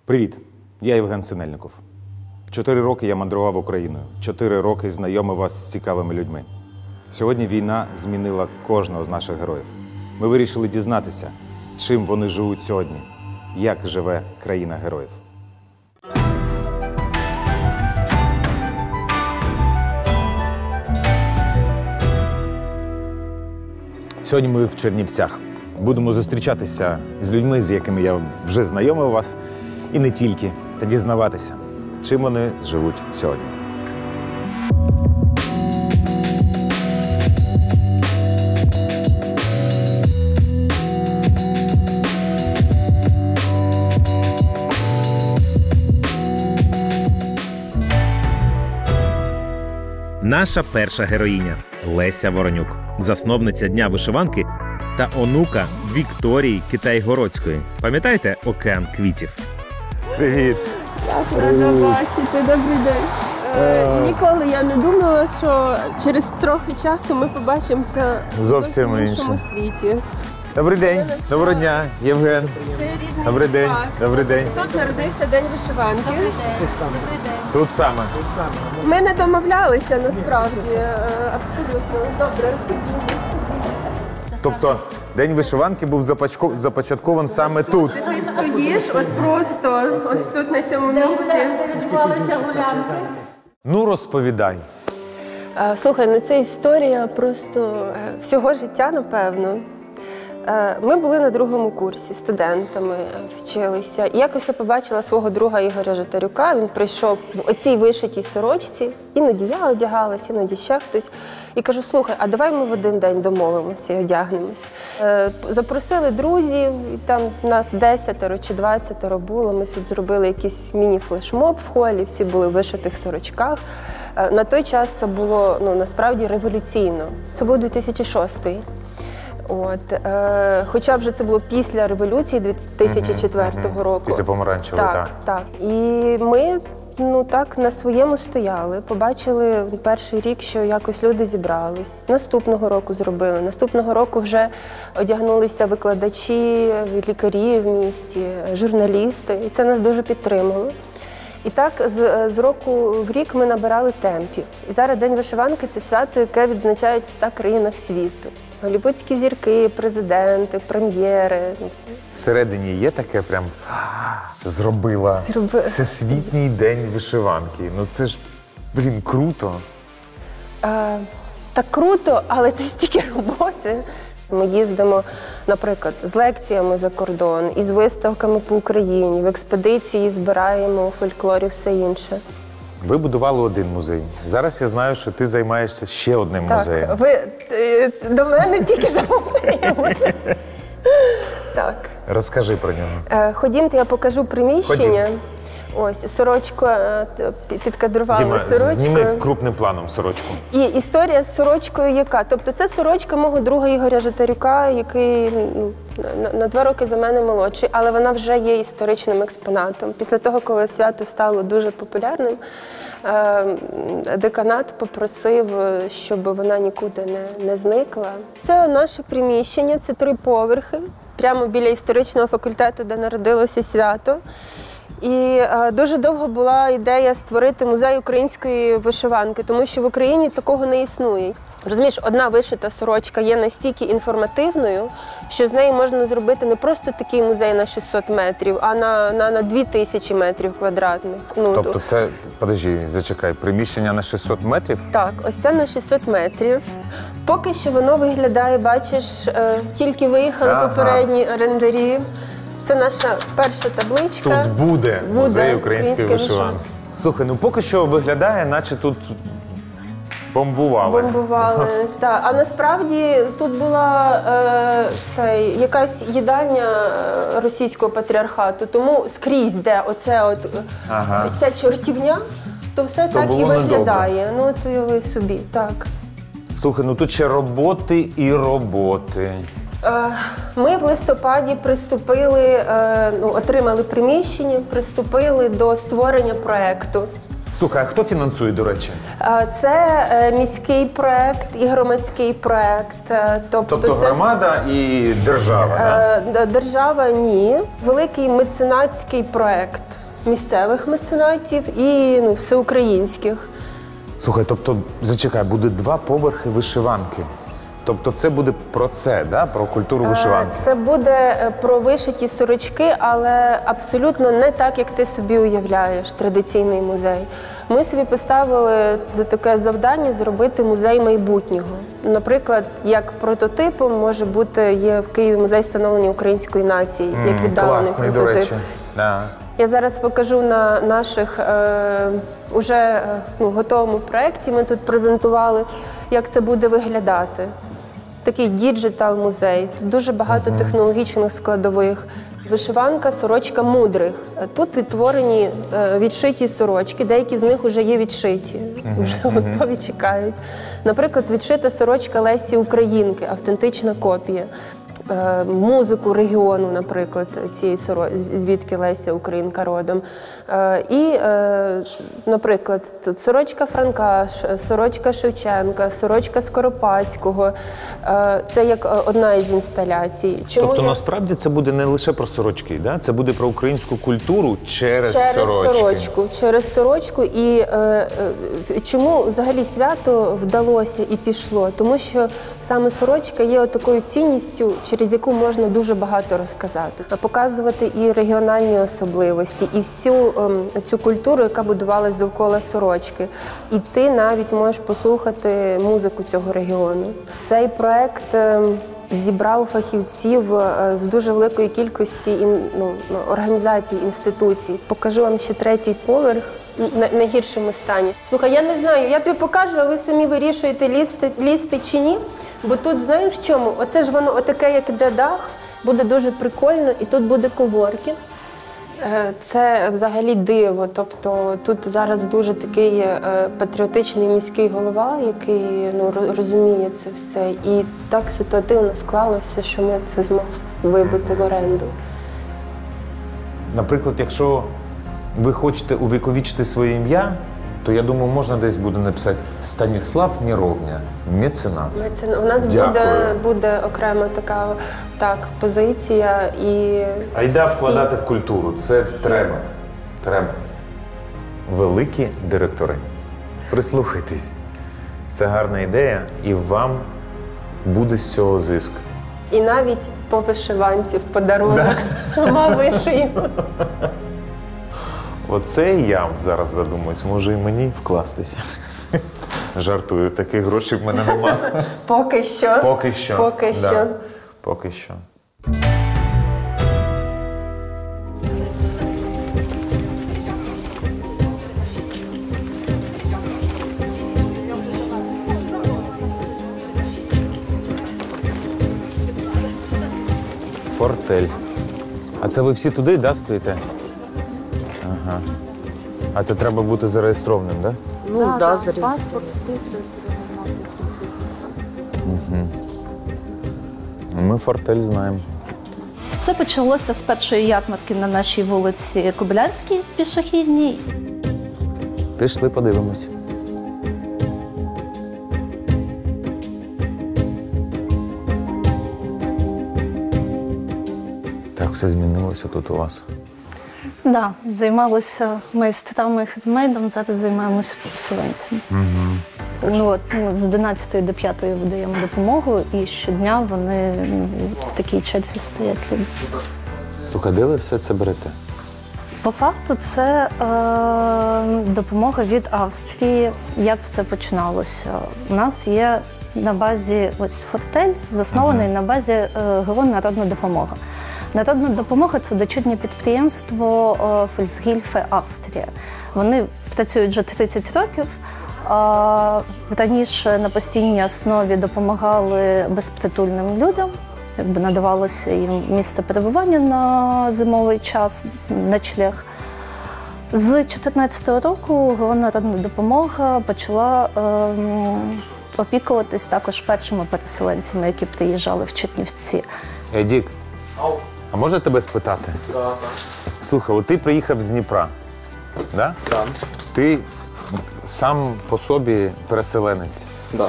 Привіт, я Євген Синельников. 4 роки я мандрував Україною, 4 роки знайомив вас з цікавими людьми. Сьогодні війна змінила кожного з наших героїв. Ми вирішили дізнатися, чим вони живуть сьогодні, як живе країна героїв. Сьогодні ми в Чернівцях. Будемо зустрічатися з людьми, з якими я вже знайомив вас, і не тільки, та дізнаватися, чим вони живуть сьогодні. Наша перша героїня – Леся Воронюк, засновниця Дня вишиванки та онука Вікторії Китай-Городської. Пам'ятаєте океан квітів? Привіт! Рада бачити, добрий день. Ніколи я не думала, що через трохи часу ми побачимося Зовсім в іншому інше. світі. Добрий день! Доброго дня, Євген! Це рідний Добрий день! парк. Добрий день! Тут народився День вишиванки. Тут саме. Ми не домовлялися насправді, абсолютно. Добре. Тобто День вишиванки був започаткований саме тут. Ти стоїш от просто ось тут на цьому місці. Ну, розповідай. Слухай, ну це історія просто всього життя, напевно. Ми були на другому курсі, студентами вчилися. І якось я побачила свого друга Ігоря Житарюка. Він прийшов в оцій вишитій сорочці. Іноді я одягалась, іноді ще хтось. І кажу, слухай, а давай ми в один день домовимося і одягнемось. Запросили друзів, і там нас 10 чи 20 було. Ми тут зробили якийсь міні-флешмоб в холі, всі були в вишитих сорочках. На той час це було насправді революційно. Це був 2006. Хоча вже це було після революції 2004 року. Після помаранчевої, так. Так. І ми так на своєму стояли, побачили перший рік, що якось люди зібрались. Наступного року зробили. Наступного року вже одягнулися викладачі, лікарі в місті, журналісти. І це нас дуже підтримало. І так з року в рік ми набирали темпів. І зараз День вишиванки – це свято, яке відзначають в 100 країнах світу. Голлівудські зірки, президенти, прем'єри. Всередині є таке прям зробила Всесвітній день вишиванки. Ну це ж, круто. Так круто, але це стільки роботи. Ми їздимо, наприклад, з лекціями за кордон, із виставками по Україні, в експедиції збираємо у фольклорі, все інше. Ви будували один музей. Зараз я знаю, що ти займаєшся ще одним музеєм. Так, ви до мене тільки за музеями. Так. Розкажи про нього. Ходімте, я покажу приміщення. Ходім. Ось, сорочку підкадрували. Діма, сорочкою. зніми крупним планом сорочку. І історія з сорочкою яка? Тобто це сорочка мого друга Ігоря Житарюка, який на 2 роки за мене молодший, але вона вже є історичним експонатом. Після того, коли свято стало дуже популярним, деканат попросив, щоб вона нікуди не зникла. Це наше приміщення, це 3 поверхи, прямо біля історичного факультету, де народилося свято. І дуже довго була ідея створити музей української вишиванки, тому що в Україні такого не існує. Розумієш, одна вишита сорочка є настільки інформативною, що з неї можна зробити не просто такий музей на 600 метрів, а на 2000 метрів квадратних. Тобто це, зачекай, приміщення на 600 метрів? Так, ось це на 600 метрів. Поки що воно виглядає, бачиш, тільки виїхали попередні орендарі. Це наша перша табличка. Тут буде музей української вишиванки. Слухай, поки що виглядає, наче тут бомбували. Так. А насправді тут була якась їдальня російського патріархату, тому скрізь, де ця чортівня, то все так і виглядає. Ну, от уяви собі, так. Слухай, тут ще роботи і роботи. Ми в листопаді отримали приміщення, приступили до створення проєкту. Слухай, а хто фінансує, до речі? Це міський проект і громадський проект. Тобто це, громада і держава, так? Держава – ні. Великий меценатський проект місцевих меценатів і всеукраїнських. Слухай, тобто, зачекай, буде 2 поверхи вишиванки. Тобто це буде про це, да? Про культуру вишиванки? Це буде про вишиті сорочки, але абсолютно не так, як ти собі уявляєш, традиційний музей. Ми собі поставили за таке завдання зробити музей майбутнього. Наприклад, як прототипом може бути, є в Києві музей становлення української нації, як віддалений класний, прототип. до речі. Да. Я зараз покажу на наших уже готовому проєкті. Ми тут презентували, як це буде виглядати. Такий діджитал-музей. Тут дуже багато технологічних складових. Вишиванка, сорочка мудрих. Тут відтворені відшиті сорочки, деякі з них вже є відшиті, вже готові, чекають. Наприклад, відшита сорочка Лесі Українки, автентична копія. Музику регіону, наприклад, цієї сорочки, звідки Леся Українка родом. І, наприклад, тут сорочка Франка, сорочка Шевченка, сорочка Скоропадського. Це як одна із інсталяцій. Тобто, насправді, це буде не лише про сорочки, да? Це буде про українську культуру через сорочки. Через сорочку. І чому взагалі свято вдалося і пішло? Тому що саме сорочка є такою цінністю, через яку можна дуже багато розказати. Показувати і регіональні особливості, і всю цю культуру, яка будувалась довкола сорочки. І ти навіть можеш послухати музику цього регіону. Цей проект зібрав фахівців з дуже великої кількості організацій, інституцій. Покажу вам ще 3-й поверх. На найгіршому стані. Слухай, я не знаю, я тобі покажу, а ви самі вирішуєте, лізти чи ні. Бо тут, знаєш в чому? Оце ж воно отаке, як іде дах, буде дуже прикольно, і тут буде коворкінг. Це взагалі диво. Тобто тут зараз дуже такий патріотичний міський голова, який розуміє це все. І так ситуативно склалося, що ми це змогли вибити в оренду. Наприклад, якщо ви хочете увіковічити своє ім'я, то, я думаю, можна десь буде написати Станіслав Міровня, меценат. У нас буде окрема така позиція. Айда вкладати в культуру. Це треба. Треба. Великі директори. Прислухайтесь. Це гарна ідея, і вам буде з цього зиск. І навіть по вишиванці в подарунок. Сама вишию. Оце і я зараз задумуюсь, може і мені вкластися. Жартую, таких грошей в мене немає. Поки що. Поки що. Поки що. Да. Поки що. Фортель. А це ви всі туди, да, стоїте? Ага. А це треба бути зареєстрованим, так? Ну, да, паспорт, все це треба мати. Ми фортель знаємо. Все почалося з першої ярмарки на нашій вулиці Кобилянській, пішохідній. Пішли, подивимось. Так, все змінилося тут у вас. Так, да, займалися майстрами хендмейдом, зараз займаємося переселенцями. З 11 до 5 видаємо допомогу, і щодня вони в такій черзі стоять люди. Слухай, де ви все це берете? По факту це допомога від Австрії. Як все починалося? У нас є на базі фортель, заснований на базі ГО «Народна допомога». Народна допомога – це дочірнє підприємство Фольксгільфе Австрія. Вони працюють вже 30 років. Раніше на постійній основі допомагали безпритульним людям, надавалося їм місце перебування на зимовий час, ночлег. З 2014 року ГО «Народна допомога» почала опікуватись також першими переселенцями, які приїжджали в Чернівці. Едік, а можна тебе спитати? Так. Слухай, от ти приїхав з Дніпра, да? Так. Ти сам по собі переселенець. Да.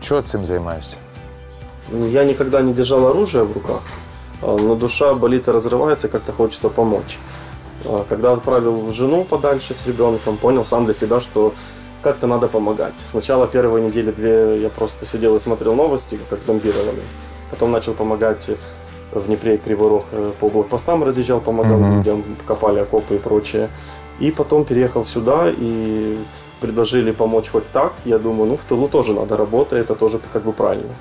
Чого цим займаєшся? Я никогда не держал оружие в руках, но душа болит и разрывается, как-то хочется помочь. Когда отправил жену подальше с ребенком, понял сам для себя, что как-то надо помогать. Сначала первые недели-две я просто сидел и смотрел новости, как зомбированный. Потом начал помогать в Днепре и Кривой Рог по блокпостам разъезжал, помогал людям, копали окопы и прочее. И потом переехал сюда и предложили помочь хоть так. Я думаю, ну в тылу тоже надо работать, это тоже как бы правильно.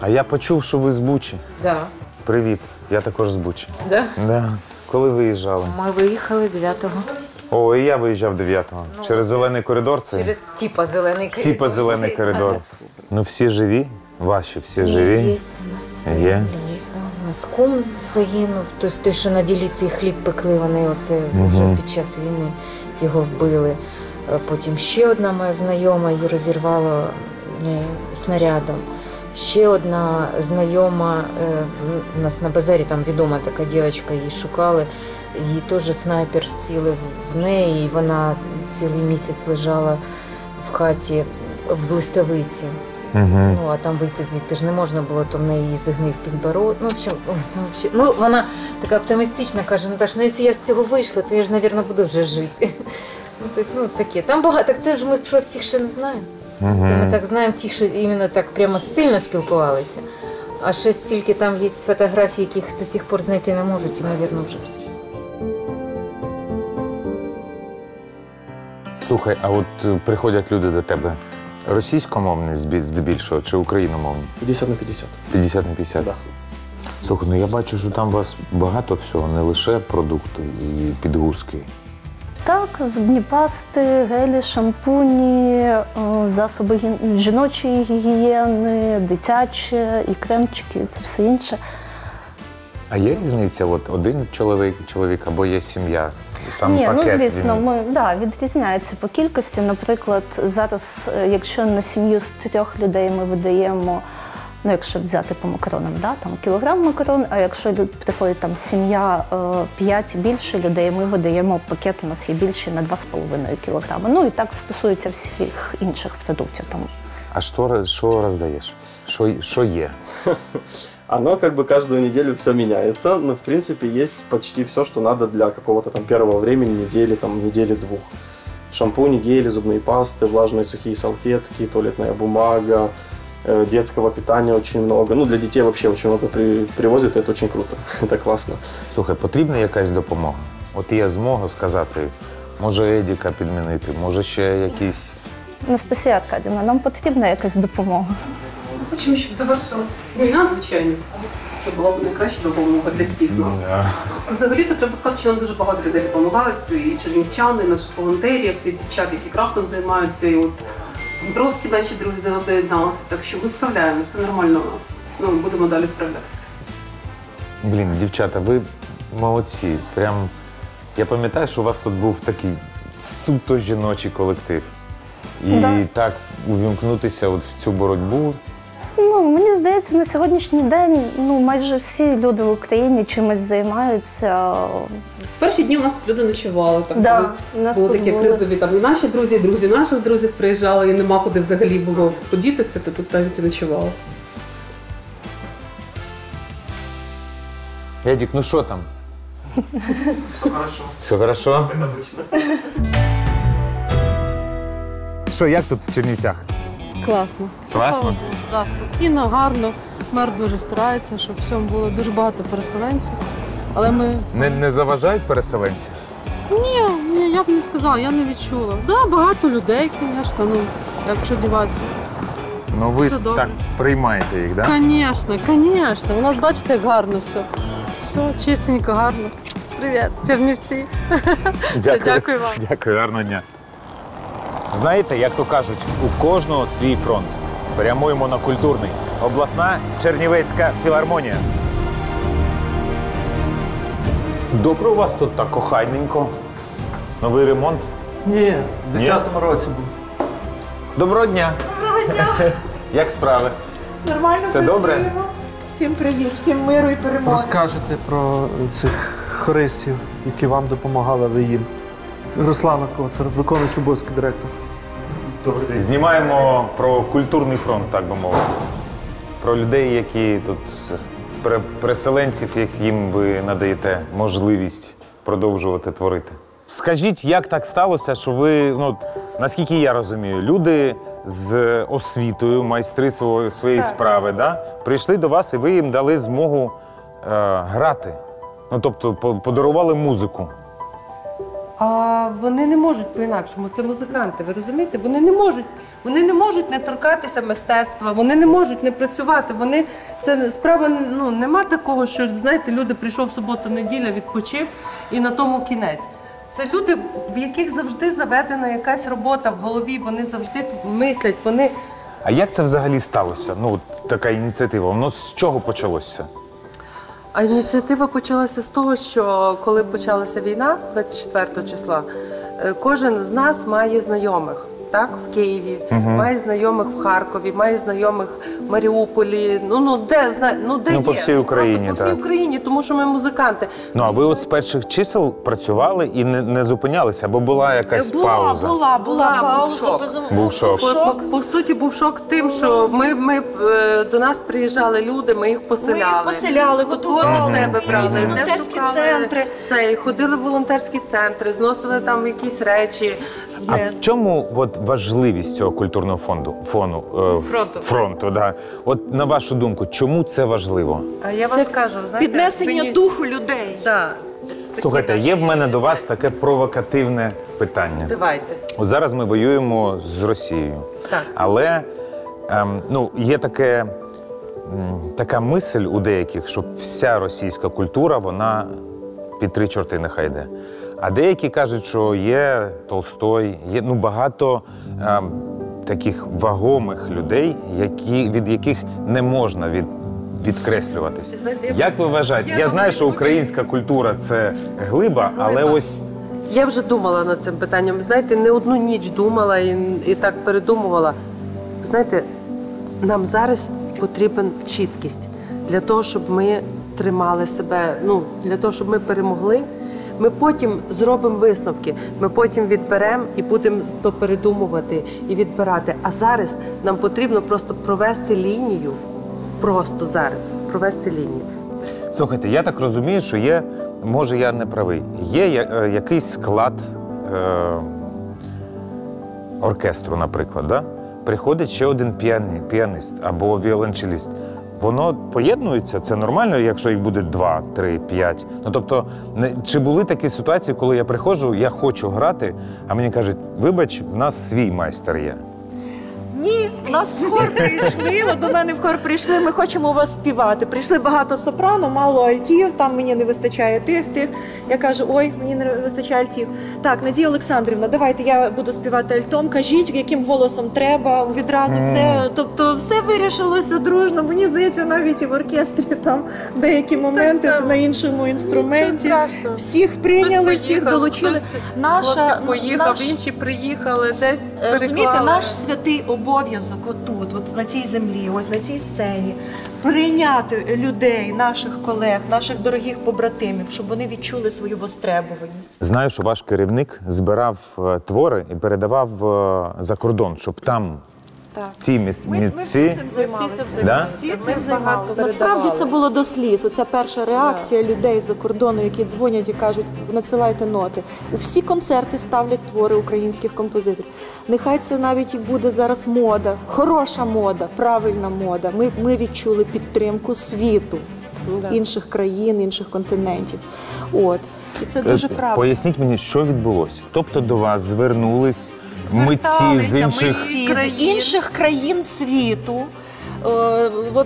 А я почув, що ви з Бучі. Да. Привіт, я також з Бучі. Да? Да. Коли виїжджали? Ми виїхали 9-го. О, і я виїжджав 9-го. Через зелений коридор це? Через типа зелений коридор. Типа зелений коридор. Ну всі живі? Ваші всі живі? Є у нас. Є? Є, да. У нас кум загинув. Тобто той, що на діліці хліб пекли, вони оце вже під час війни його вбили. Потім ще одна моя знайома її розірвало снарядом. Ще одна знайома, у нас на базарі там відома така дівчинка, її шукали, її теж снайпер вцілив в неї, і вона цілий місяць лежала в хаті в листовиці. Ну, а там вийти звідти ж не можна було, то в неї зігнив підбород. Ну, в общем, там взагалі, ну, вона така оптимістична, каже, Наташ, ну, якщо я з цього вийшла, то я ж, мабуть, буду вже жити. Ну, тобто, ну, таке. Там багато, так це ж ми про всіх ще не знаємо. Це ми так знаємо ті, що іменно так прямо сильно спілкувалися. А ще стільки там є фотографій, яких до сих пор знайти не можуть, і, мабуть, вже всі. Слухай, а от приходять люди до тебе російськомовні здебільшого чи україномовні? 50 на 50. 50 на 50? Да. Слухай, ну я бачу, що там у вас багато всього, не лише продукти і підгузки. Так, зубні пасти, гелі, шампуні, засоби жіночої гігієни, дитячі і кремчики, це все інше. А є різниця, от один чоловік або є сім'я? Сам Ні, пакет, ну звісно, він... відрізняється по кількості. Наприклад, зараз, якщо на сім'ю з 3 людей ми видаємо, ну якщо взяти по макаронам, да, там кілограм макарон, а якщо приходить там сім'я 5 більше людей, ми видаємо пакет, у нас є більше на 2,5 кілограми. Ну і так стосується всіх інших продуктів. Там. А що роздаєш? Що є? Оно как бы каждую неделю все меняется, но в принципе есть почти все, что надо для какого-то там первого времени, недели-двух. Шампуни, гели, зубные пасты, влажные сухие салфетки, туалетная бумага, детского питания очень много. Ну, для детей вообще очень много привозят, это очень круто, это классно. Слухай, потрібна якась допомога? От я зможу сказати, може Едіка підмінити, може ще якісь... Анастасія Аркадівна, нам потрібна якась допомога. Хочемо, щоб завершилася війна, звичайно. Це була б найкраща допомога для всіх нас. Взагалі-то треба сказати, що нам дуже багато людей допомагають, і чернівчани, і наших волонтерів, і дівчат, які крафтом займаються, і от дніпровські наші друзі до нас доєдналися. Так що ми справляємося, все нормально у нас. Ну, будемо далі справлятися. Блін, дівчата, ви молодці. Прям, я пам'ятаю, що у вас тут був такий суто жіночий колектив. І так увімкнутися от в цю боротьбу. Ну, мені здається, на сьогоднішній день майже всі люди в Україні чимось займаються. В перші дні у нас тут люди ночували. Так, Да, коли у нас були тут такі були. кризові, там і наші друзі, і друзі наших друзів приїжджали, і нема куди взагалі було подітися, то тут навіть і ночували. Едік, ну що там? Все хорошо. Все хорошо? Как обычно. Що, як тут в Чернівцях? Класно. Класно? Так, спокійно, гарно. Мер дуже старається, щоб в цьому було дуже багато переселенців. Але ми... Не заважають переселенці? Ні, я б не сказала, я не відчула. Так, багато людей, звісно, ну, якщо діватися. Ну ви Все добре. так приймаєте їх, так? Да? Звісно. У нас, бачите, як гарно все. Все, чистенько, гарно. Привіт, Чернівці. Дякую вам. Дякую, гарного дня. Знаєте, як то кажуть, у кожного свій фронт. Прямуємо на культурний. Обласна Чернівецька філармонія. Добре у вас тут так охайненько. Новий ремонт? Ні, в 10-му році був. Доброго дня. Доброго дня. Як справи? Нормально Все добре? працюємо. Всім привіт, всім миру і перемоги. Розкажете про цих хористів, які вам допомагали, ви їм. Руслана Коцар, виконуючий обов'язки директор. Знімаємо про культурний фронт, так би мовити. Про людей, які тут, переселенців, яким ви надаєте можливість продовжувати творити. Скажіть, як так сталося, що ви, ну, наскільки я розумію, люди з освітою, майстри своєї справи, да, прийшли до вас і ви їм дали змогу грати. Ну, тобто подарували музику. А вони не можуть по-інакшому, це музиканти, ви розумієте? Вони не можуть не торкатися мистецтва, вони не можуть не працювати. Це справа, ну, нема такого, що, знаєте, люди прийшов субота-неділя, відпочив і на тому кінець. Це люди, в яких завжди заведена якась робота в голові, вони завжди мислять, вони... А як це взагалі сталося? Ну, така ініціатива, воно з чого почалося? А ініціатива почалася з того, що коли почалася війна, 24 числа, кожен з нас має знайомих, так, в Києві, має знайомих в Харкові, має знайомих в Маріуполі, де по є? всій Україні, просто по всій Україні, тому що ми музиканти. Ну, а ви от з перших чисел працювали і не зупинялися, або була якась пауза? Була пауза, безумовно. Був шок. По суті, був шок тим, що до нас приїжджали люди, ми їх поселяли. Готували до себе брали. Волонтерські центри. Ходили в волонтерські центри, зносили там якісь речі. А в чому от важливість цього культурного фронту? Да. От на вашу думку, чому це важливо? А я вам скажу, знаєте, Піднесення духу людей. Да. Слухайте, є в мене до вас таке провокативне питання. Давайте. От зараз ми воюємо з Росією. Так. Але є така мисль у деяких, що вся російська культура, вона під 3 чорти нехай йде. А деякі кажуть, що є Толстой, є багато таких вагомих людей, від яких не можна відкреслюватись. Як ви вважаєте? Я знаю, що українська культура – це глиба, але ось... Я вже думала над цим питанням. Знаєте, не одну ніч думала і так передумувала. Знаєте, нам зараз потрібен чіткість для того, щоб ми тримали себе, для того, щоб ми перемогли. Ми потім зробимо висновки, ми потім відберемо і будемо то передумувати і відбирати. А зараз нам потрібно просто провести лінію, просто зараз провести лінію. Слухайте, я так розумію, що є, може я не правий, є якийсь склад оркестру, наприклад, да? Приходить ще один піаніст або віолончеліст. Воно поєднується? Це нормально, якщо їх буде 2, 3, 5? Ну, тобто, чи були такі ситуації, коли я приходжу, я хочу грати, а мені кажуть, вибач, в нас свій майстер є? Ні, в нас в хор прийшли, от до мене в хор прийшли, ми хочемо у вас співати. Прийшли багато сопрано, мало альтів, там мені не вистачає тих. Я кажу, ой, мені не вистачає альтів. Так, Надія Олександрівна, давайте я буду співати альтом, кажіть, яким голосом треба, відразу все. Тобто все вирішилося дружно. Мені здається, навіть і в оркестрі там деякі моменти на іншому інструменті. Всіх прийняли, всіх долучили. Хлопчик поїхав, інші приїхали, десь переклали. Розумієте, наш святий обов'язок отут, от на цій землі, ось на цій сцені, прийняти людей, наших колег, наших дорогих побратимів, щоб вони відчули свою востребуваність. Знаю, що ваш керівник збирав твори і передавав за кордон, щоб там ті митці... Ми всі цим займалися. Насправді це було до сліз. Оця перша реакція людей за кордону, які дзвонять і кажуть, надсилайте ноти. У всі концерти ставлять твори українських композиторів. Нехай це навіть і буде зараз мода, хороша мода, правильна мода. Ми відчули підтримку світу, інших країн, інших континентів. І це дуже правильно. Поясніть мені, що відбулося? Тобто до вас звернулись митці з інших країн світу,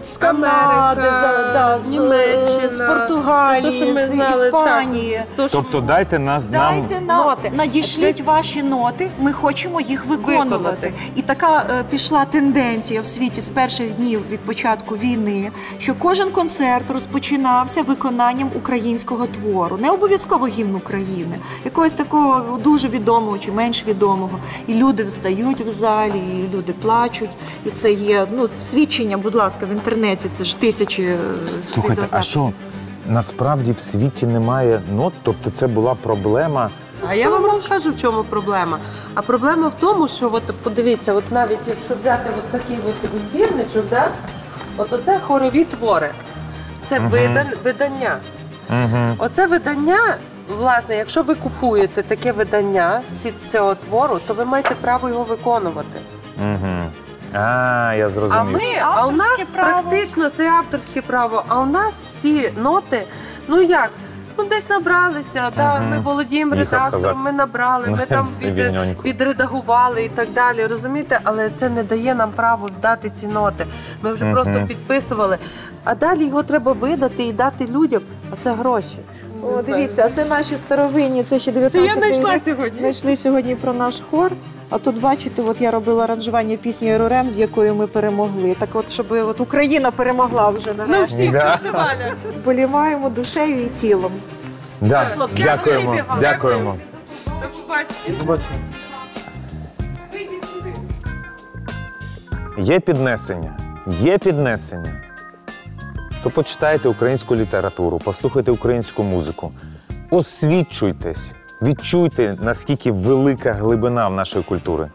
з Канади, з Німеччини, з Португалії, з Іспанії. Тобто дайте нам ноти. Надішліть ваші ноти, ми хочемо їх виконувати. І така пішла тенденція в світі з перших днів від початку війни, що кожен концерт розпочинався виконанням українського твору. Не обов'язково гімн України, якогось такого дуже відомого чи менш відомого. І люди встають в залі, і люди плачуть. І це є свідчення, будь ласка, в інтернеті, це ж тисячі Слухайте, а що, насправді в світі немає нот? Тобто це була проблема А я вам розкажу, в чому проблема. А проблема в тому, що от подивіться, от навіть якщо взяти от такий от збірничок, да? От оце хорові твори. Це видання. Оце видання, власне, якщо ви купуєте таке видання цього твору, то ви маєте право його виконувати. Я зрозумів. А у нас практично це авторське право, а у нас всі ноти, ну як? Ну, десь набралися, да, ми володіємо редактором, ми набрали, ми там відредагували і так далі, розумієте? Але це не дає нам право дати ці ноти. Ми вже просто підписували. А далі його треба видати і дати людям, а це гроші. О, дивіться, це наші старовинні, це ще 19 Це я знайшла сьогодні. Знайшли сьогодні про наш хор. А тут, бачите, от я робила аранжування пісні «Ерорем», з якою ми перемогли. Так от, щоб от Україна перемогла вже нарешті. На всіх фестивалях. Боліваємо душею і тілом. Дякуємо, дякуємо. До побачення. Є піднесення. То почитайте українську літературу, послухайте українську музику, освічуйтесь, відчуйте, наскільки велика глибина в нашої культури.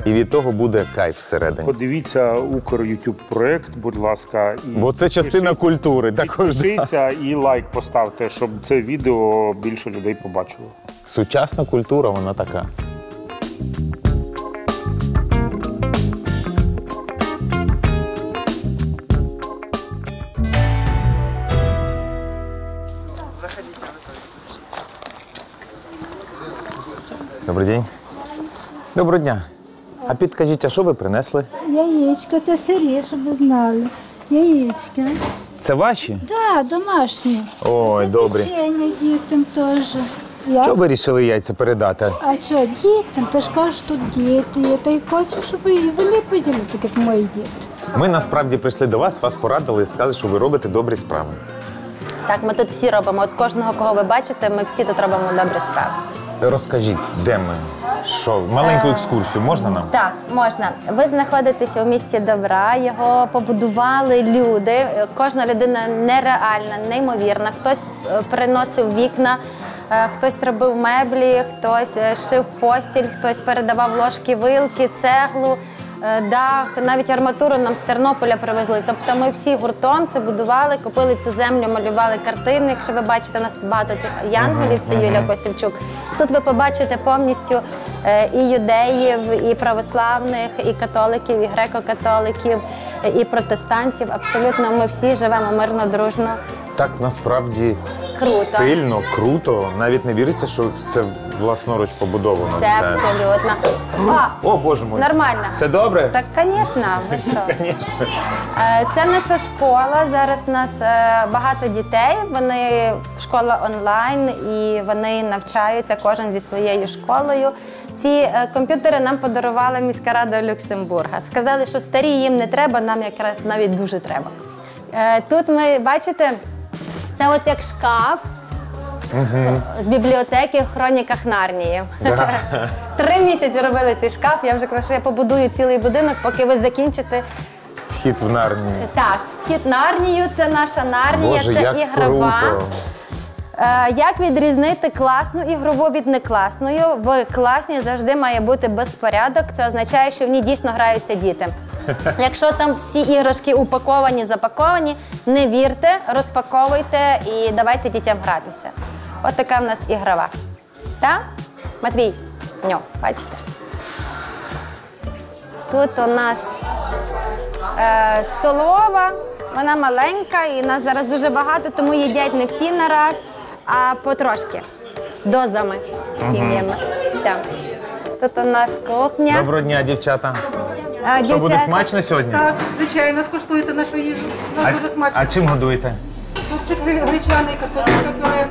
І від того буде кайф всередині. Подивіться Укр-Ютуб проєкт, будь ласка. Бо це частина культури. Підпишіться і лайк поставте, щоб це відео більше людей побачило. Сучасна культура, вона така. Добрий день. Доброго дня. А підкажіть, а що ви принесли? Яєчка, це сирі, щоб ви знали. Яєчка. Це ваші? Так, домашні. Ой, добрі. Печення дітям теж. Що ви вирішили яйця передати? А що, дітям? Та ж кажуть, що діти є. Та й хочу, щоб і вони поділили, так як мої діти. Ми насправді прийшли до вас порадили і сказали, що ви робите добрі справи. Так, ми тут всі робимо. От кожного, кого ви бачите, ми всі тут робимо добрі справи. Розкажіть, де ми? Що? Маленьку екскурсію можна нам? Так, можна. Ви знаходитеся у місті добра, його побудували люди. Кожна людина нереальна, неймовірна. Хтось приносив вікна, хтось робив меблі, хтось шив постіль, хтось передавав ложки, вилки, цеглу, дах, навіть арматуру нам з Тернополя привезли. Тобто ми всі гуртом це будували, купили цю землю, малювали картини. Якщо ви бачите, у нас багато цих янголів, це Юлія Косівчук. Тут ви побачите повністю і юдеїв, і православних, і католиків, і греко-католиків, і протестантів. Абсолютно ми всі живемо мирно, дружно. Так насправді Круто. Стильно, круто. Навіть не віриться, що це власноруч побудовано. Це абсолютно. О, Боже мой. Нормально. Все добре? Так, звісно, ви що? Звісно. Це наша школа. Зараз у нас багато дітей. Вони школа онлайн і вони навчаються кожен зі своєю школою. Ці комп'ютери нам подарувала міська рада Люксембурга. Сказали, що старі їм не треба, нам якраз навіть дуже треба. Тут ми, бачите, це от як шкаф з бібліотеки в хроніках Нарнії. 3 місяці робили цей шкаф, я вже казала, що я побудую цілий будинок, поки ви закінчите. Вхід в Нарнію. Так, вхід в Нарнію, це наша Нарнія, Боже, це як ігрова. круто. Як відрізнити класну ігрову від некласної? В класній завжди має бути безпорядок, це означає, що в ній дійсно граються діти. Якщо там всі іграшки упаковані, запаковані, не вірте, розпаковуйте і давайте дітям гратися. От така в нас ігрова. Так? Матвій? Ньо, бачите? Тут у нас столова, вона маленька і нас зараз дуже багато, тому їдять не всі нараз, а потрошки, дозами, сім'ями. Так. Тут у нас кухня. Доброго дня, дівчата. Що, буде смачно сьогодні? Так, звичайно, скуштуєте нашу їжу. У нас дуже смачно. А чим годуєте? Супчик гречаний, картопелька пюре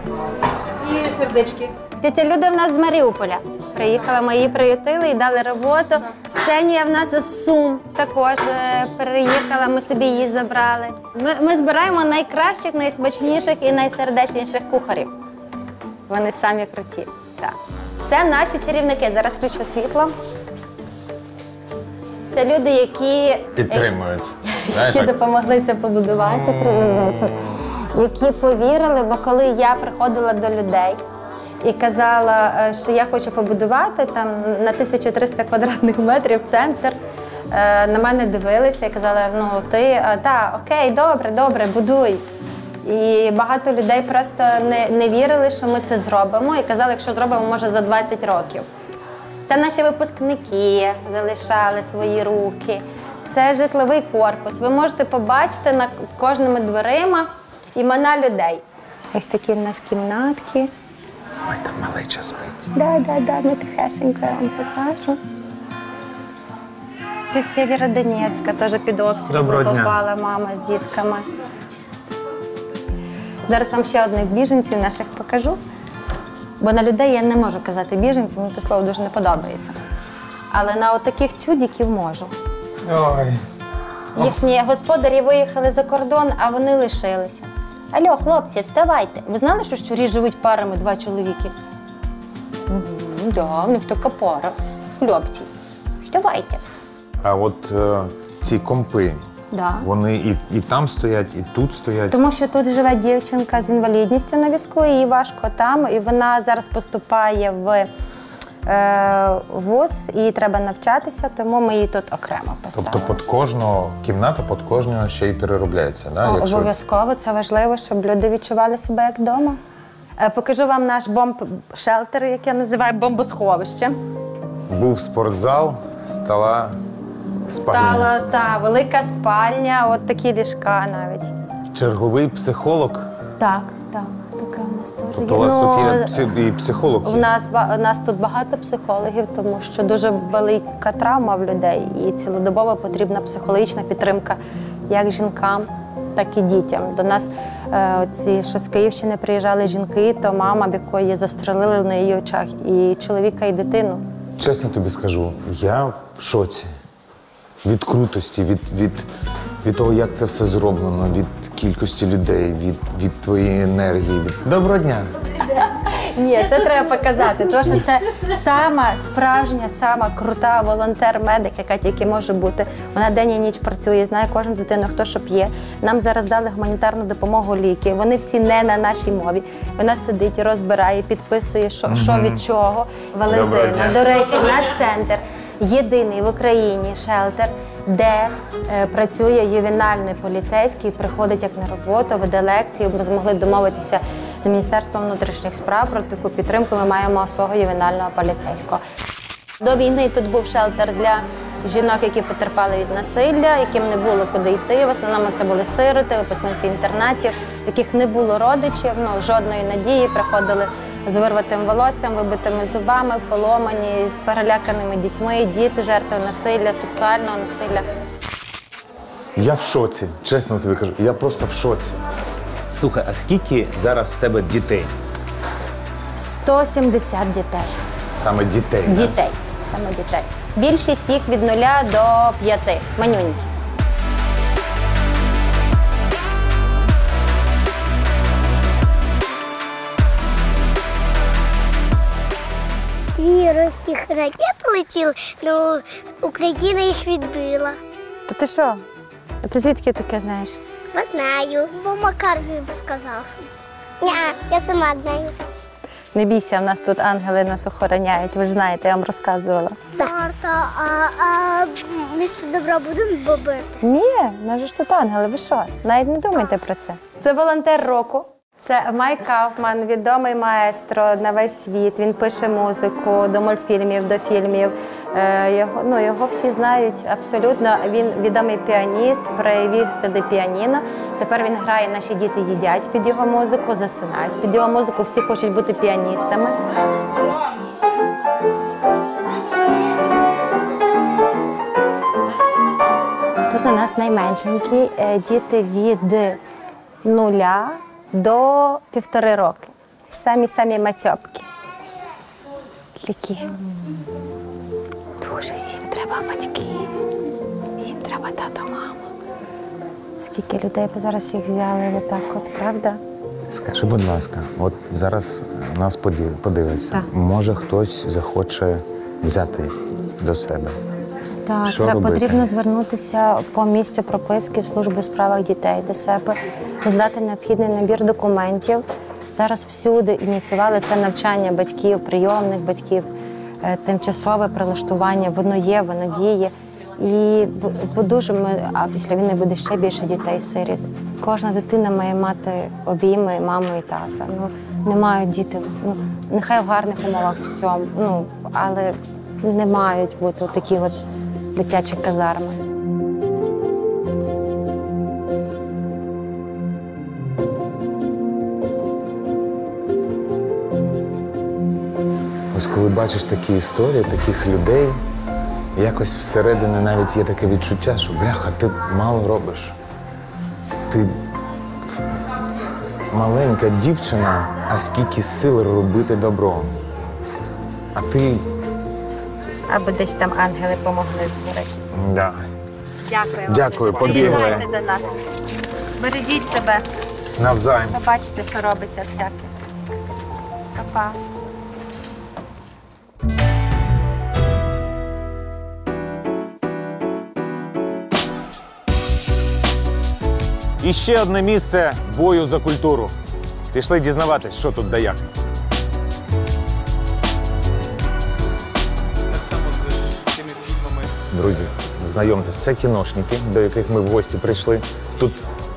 і сердечки. Тетя Люда в нас з Маріуполя. Приїхала, ми її приютили і дали роботу. Ксенія в нас з Сум також приїхала, ми собі її забрали. Ми збираємо найкращих, найсмачніших і найсердечніших кухарів. Вони самі круті. Так. Це наші чарівники. Зараз включу світло. Це люди, які підтримують. Які допомогли це побудувати, які повірили, бо коли я приходила до людей і казала, що я хочу побудувати там на 1300 квадратних метрів центр. На мене дивилися і казали, ну ти, так, окей, добре, будуй. І багато людей просто не вірили, що ми це зробимо, і казали, якщо зробимо, може за 20 років. Це наші випускники залишали свої руки, це житловий корпус. Ви можете побачити над кожними дверима імена людей. Ось такі в нас кімнатки. Ой, там малеча спить. Да, ми тихесенько я вам покажу. Це Сєвєродонецька, теж під обстріл попала мама з дітками. Зараз вам ще одних біженців наших покажу. Бо на людей я не можу казати біженців, мені це слово дуже не подобається. Але на отаких чудиків можу. Ой. Їхні господарі виїхали за кордон, а вони лишилися. Алло, хлопці, вставайте. Ви знали, що щурі живуть парами 2 чоловіки? Да, в них така пара. Хлопці, вставайте. А от ці компи, Да. вони і там стоять, і тут стоять. Тому що тут живе дівчинка з інвалідністю на візку, їй важко там, і вона зараз поступає в вуз, їй треба навчатися, тому ми її тут окремо поставили. Тобто під кожну кімнату, під кожну ще й переробляється, да? Обов'язково, це важливо, щоб люди відчували себе як вдома. Покажу вам наш бомб-шелтер, як я називаю, бомбосховище. Був спортзал, стала спальня. Стала велика спальня, от такі ліжка навіть. Черговий психолог. Так, таке у нас теж є. Тобто у вас тут є і психолог? У нас тут багато психологів, тому що дуже велика травма в людей, і цілодобово потрібна психологічна підтримка як жінкам, так і дітям. До нас ці, що з Київщини приїжджали жінки, то мама, в якої застрелили на її очах, і чоловіка, і дитину. Чесно тобі скажу, я в шоці. Від крутості, від того, як це все зроблено, від кількості людей, від твоєї енергії. Доброго дня! Ні, це треба показати, тому що це сама справжня, сама крута волонтер-медик, яка тільки може бути. Вона день і ніч працює, знає кожну дитину, хто що п'є. Нам зараз дали гуманітарну допомогу, ліки. Вони всі не на нашій мові. Вона сидить, розбирає, підписує, що від чого. Валентина, до речі, наш центр єдиний в Україні шелтер, де працює ювенальний поліцейський, приходить як на роботу, веде лекції. Ми змогли домовитися з Міністерством внутрішніх справ про таку підтримку. Ми маємо свого ювенального поліцейського. До війни тут був шелтер для жінок, які потерпали від насилля, яким не було куди йти. В основному це були сироти, випускниці інтернатів, в яких не було родичів, жодної надії, приходили з вирватим волоссям, вибитими зубами, поломані, з переляканими дітьми, діти, жертви насилля, сексуального насилля. Я в шоці, чесно тобі кажу, я просто в шоці. Слухай, а скільки зараз в тебе дітей? 170 дітей. Саме дітей? Дітей, саме дітей. Більшість їх від 0 до 5, манюнькі. Дві російських ракети летіли, але Україна їх відбила. Та ти що? А ти звідки таке знаєш? Я знаю, бо Макар сказав. Ні, я сама знаю. Не бійся, в нас тут ангели нас охороняють, ви ж знаєте, я вам розказувала. Марта, а місто добра будемо бомбити? Ні, в нас ж тут ангели, ви що? Навіть не думайте про це. Це волонтер року. Це Майк Кауфман, відомий маестро на весь світ. Він пише музику до мультфільмів, до фільмів. Його всі знають абсолютно. Він відомий піаніст, привів сюди піаніно. Тепер він грає, наші діти їдять під його музику, засинають під його музику. Всі хочуть бути піаністами. Тут у нас найменшенькі діти від 0 до 1,5 роки. Самі мацьопки. Такі. Дуже всім треба батьки. Всім треба тато, мама. Скільки людей б зараз їх взяли отак от, правда? Скажи, будь ласка, от зараз нас подивиться. Так. Може хтось захоче взяти до себе? Так, потрібно звернутися по місцю прописки в службу у справах дітей до себе, здати необхідний набір документів, зараз всюди ініціювали це навчання батьків, прийомних батьків, тимчасове прилаштування, воно є, воно діє. І дуже а після війни буде ще більше дітей-сиріт. Кожна дитина має мати обійми маму і тата. Не мають діти, нехай в гарних умовах всьому, але не мають бути такі дитячі казарми. Ось коли бачиш такі історії, таких людей, якось всередині навіть є таке відчуття, що бляха, ти мало робиш. Ти маленька дівчина, а скільки сил робити добро. А ти... Або десь там ангели помогли зберегти. Да. Дякую. Дякую, побігли. Приїжджайте до нас. Бережіть себе. Навзаєм. Побачите, що робиться всяке. Па-па. І ще одне місце бою за культуру. Пішли дізнаватись, що тут да як. Друзі, знайомтесь, це кіношники, до яких ми в гості прийшли. Тут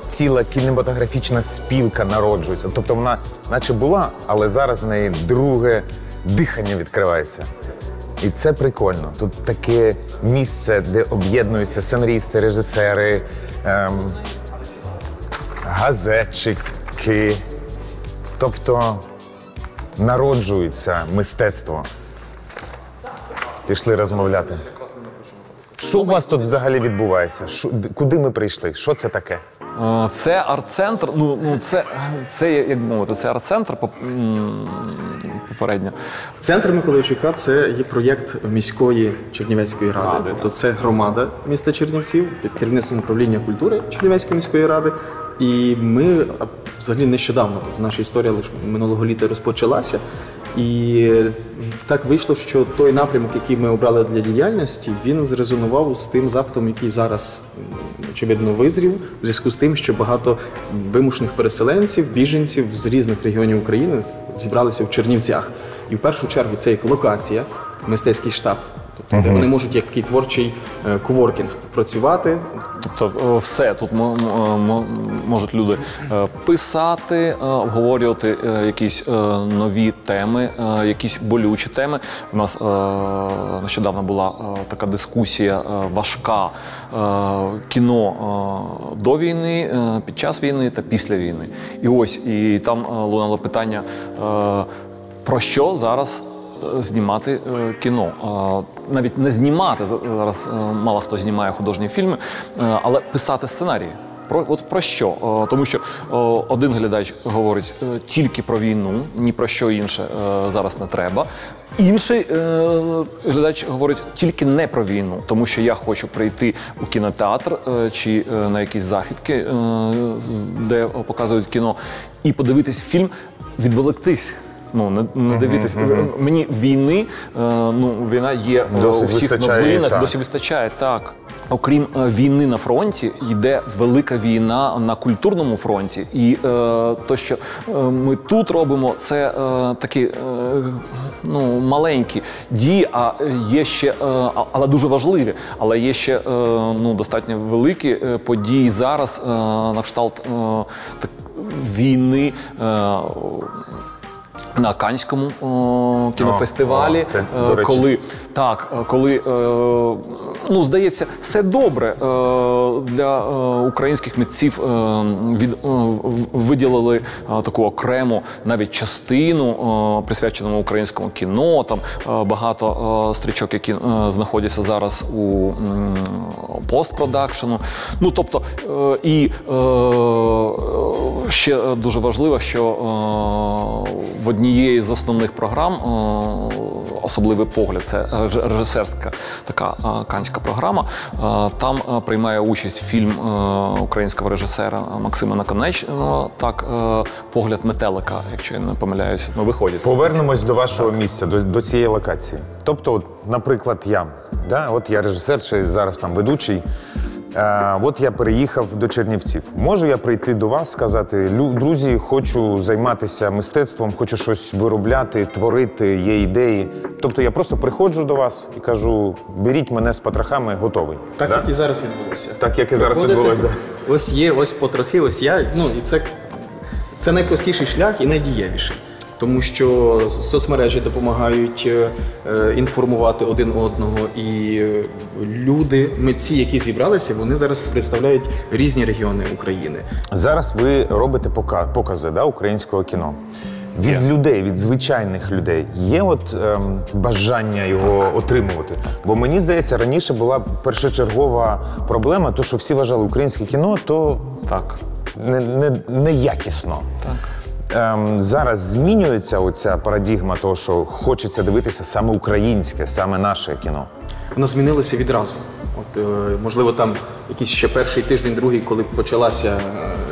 ціла кінематографічна спілка народжується. Тобто вона наче була, але зараз в неї друге дихання відкривається. І це прикольно. Тут таке місце, де об'єднуються сценаристи, режисери, газетчики. Тобто народжується мистецтво. Пішли розмовляти. Що у вас тут взагалі відбувається? Куди ми прийшли? Що це таке? Це арт-центр, це як мовити, це арт-центр попередньо. Центр Миколайчука – це є проєкт міської Чернівецької ради. Тобто це громада міста Чернівців під керівництвом управління культури Чернівецької міської ради. І ми взагалі нещодавно, тобто наша історія лише минулого літа розпочалася. І так вийшло, що той напрямок, який ми обрали для діяльності, він зрезонував з тим запитом, який зараз, очевидно, визрів, у зв'язку з тим, що багато вимушених переселенців, біженців з різних регіонів України зібралися в Чернівцях. І в першу чергу це як локація, мистецький штаб, тобто, де вони можуть як такий творчий коворкінг працювати. Тобто все, тут можуть люди писати, обговорювати якісь нові теми, якісь болючі теми. У нас нещодавно була така дискусія важка, кіно до війни, під час війни та після війни. І ось, і там лунало питання, про що зараз знімати кіно. Навіть не знімати, зараз мало хто знімає художні фільми, але писати сценарії. Про що? Тому що один глядач говорить тільки про війну, ні про що інше зараз не треба. Інший глядач говорить тільки не про війну, тому що я хочу прийти у кінотеатр чи на якісь західки, де показують кіно, і подивитись фільм, відволіктись. Не дивитись. Мені війни, війна є у всіх новинах, досі вистачає, так. Окрім війни на фронті, йде велика війна на культурному фронті. І те, що ми тут робимо, це такі маленькі дії, а є ще, але дуже важливі, але є ще достатньо великі події зараз на кшталт війни на Каннському кінофестивалі, коли здається, все добре для українських митців, виділили таку окрему навіть частину, присвячену українському кіно, там багато стрічок, які знаходяться зараз у постпродакшену. Тобто, і ще дуже важливо, що в однієї з основних програм «Особливий погляд», це режисерська така каннська програма, там приймає участь фільм українського режисера Максима Наконечного, так, «Погляд метелика», якщо я не помиляюсь, виходить. Повернемось до вашого місця, до цієї локації. Тобто, наприклад, я режисер, чи зараз там ведучий, От я переїхав до Чернівців. Можу я прийти до вас, сказати, друзі, хочу займатися мистецтвом, хочу щось виробляти, творити, є ідеї. Тобто я просто приходжу до вас і кажу, беріть мене з потрохами, готовий. Так, як і зараз відбулося. Так, як і зараз відбулося, так. Ось є, ось потрохи, ось я. Ну, і це найпростіший шлях і найдієвіший. Тому що соцмережі допомагають інформувати один одного, і люди, митці, які зібралися, вони зараз представляють різні регіони України. Зараз ви робите покази українського кіно. Від людей, від звичайних людей є бажання його отримувати? Бо мені здається, раніше була першочергова проблема, то що всі вважали українське кіно, то неякісно. Так. Зараз змінюється оця парадігма того, що хочеться дивитися саме українське, саме наше кіно? Вона змінилася відразу. Можливо, там якийсь ще перший тиждень, другий, коли почалася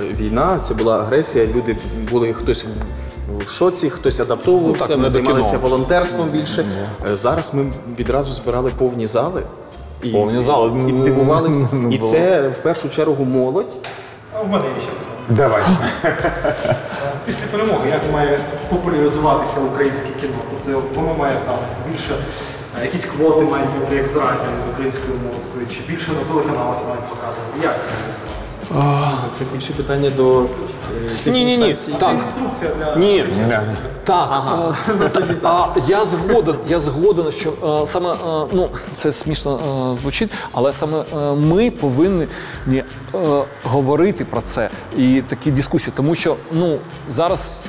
війна, це була агресія, люди були хтось в шоці, хтось адаптовувався, ми займалися волонтерством більше. Зараз ми відразу збирали повні зали. І дивувалися. І це в першу чергу молодь. У мене є ще. Давай. Після перемоги, як має популяризуватися українське кіно? Тобто воно має там більше, якісь квоти мають бути, як з радіо, з українською музикою, чи більше на телеканалах мають показувати? Як це відбувається? Це більше питання до Ні. Так. Інструкція для... Ні. Так. Я згоден, що саме, це смішно звучить, але саме ми повинні говорити про це і такі дискусії, тому що зараз,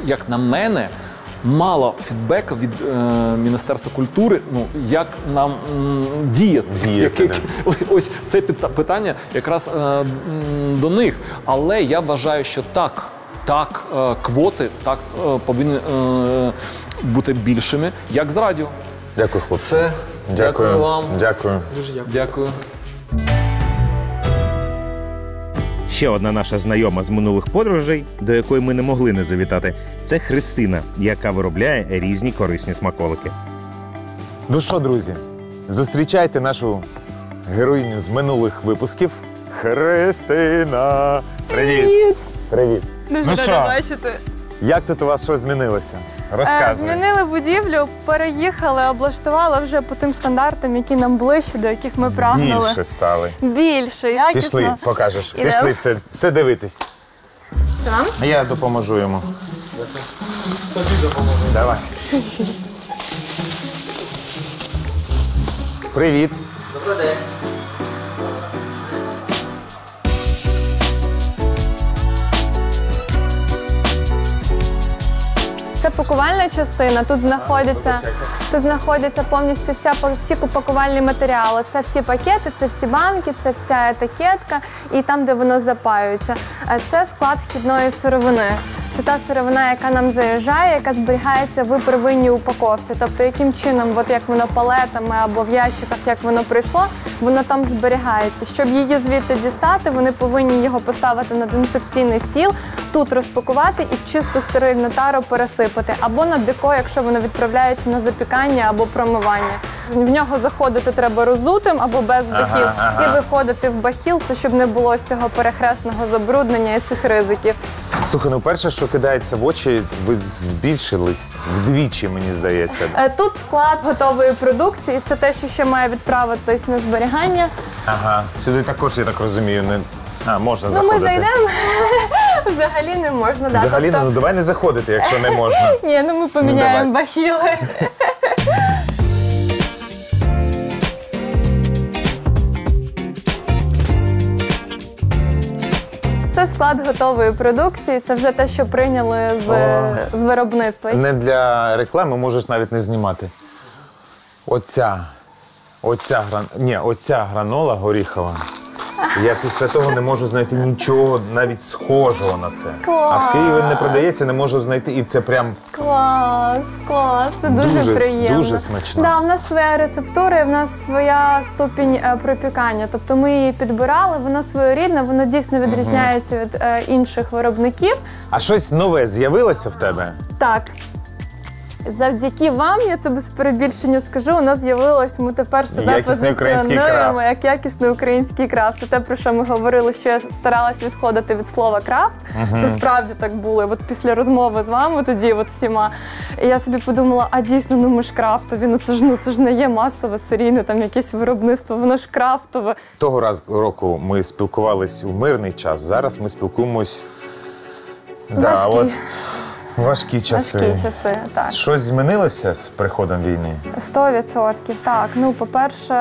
як на мене, мало фідбеку від Міністерства культури, як нам діяти. Ось це питання якраз до них. Але я вважаю, що так, квоти повинні бути більшими, як з радіо. Дякую, хлопці. Все. Дякую вам. Дякую. Дуже дякую. Дякую. Ще одна наша знайома з минулих подорожей, до якої ми не могли не завітати, це Христина, яка виробляє різні корисні смаколики. Ну що, друзі, зустрічайте нашу героїню з минулих випусків. Христина! Привіт! Привіт! Дуже рада бачити. Як тут у вас що змінилося? Розказуй. Змінили будівлю, переїхали, облаштували вже по тим стандартам, які нам ближчі, до яких ми прагнули. Більше стали. Більше, якісно. Пішли, покажеш. Ідемо. Пішли все дивитись. Там? Я допоможу йому. Давай. Привіт. Добрий день. Це пакувальна частина, тут знаходяться повністю всі пакувальні матеріали. Це всі пакети, це всі банки, це вся етикетка і там, де воно запаюється. Це склад вхідної сировини. Це та сировина, яка нам заїжджає, яка зберігається в первинній упаковці. Тобто, яким чином, як воно палетами або в ящиках, як воно прийшло, воно там зберігається. Щоб її звідти дістати, вони повинні його поставити на дезінфекційний стіл, тут розпакувати і в чисту стерильну тару пересипати. Або на деко, якщо воно відправляється на запікання або промивання. В нього заходити треба розутим або без бахіл. І виходити в бахіл, це щоб не було з цього перехресного забруднення і цих ризиків. Слухай, перше, що кидається в очі, ви збільшились вдвічі, мені здається. Тут склад готової продукції, це те, що ще має відправитись на зберігання. Ага, сюди також, я так розумію, можна заходити. Ми зайдемо, взагалі не можна. Взагалі, давай не заходити, якщо не можна. Ні, ми поміняємо бахіли. Це склад готової продукції, це вже те, що прийняли з виробництва. Не для реклами, можеш навіть не знімати. Оця гранола горіхова. Я після того не можу знайти нічого навіть схожого на це. Клас! А в Києві не продається, не можу знайти, і це прям... Клас, це дуже приємно. Дуже смачно. Да, в нас своя рецептура, в нас своя ступінь пропікання. Тобто ми її підбирали, вона своєрідна, вона дійсно відрізняється від інших виробників. А щось нове з'явилося в тебе? Так. Завдяки вам, я це без перебільшення скажу, у нас з'явилось, ми тепер себе Якісний український позиціонуємо крафт. як якісний український крафт. Це те, про що ми говорили, що я старалась відходити від слова крафт. Це справді так було. І от після розмови з вами тоді от всіма, і я собі подумала, а дійсно, ну ми ж крафтові, це ж не є масове серійне там якесь виробництво, воно ж крафтове. Того року ми спілкувались у мирний час, зараз ми спілкуємось важкі часи. Важкі часи, так. Щось змінилося з приходом війни? 100%, так. Ну, по-перше,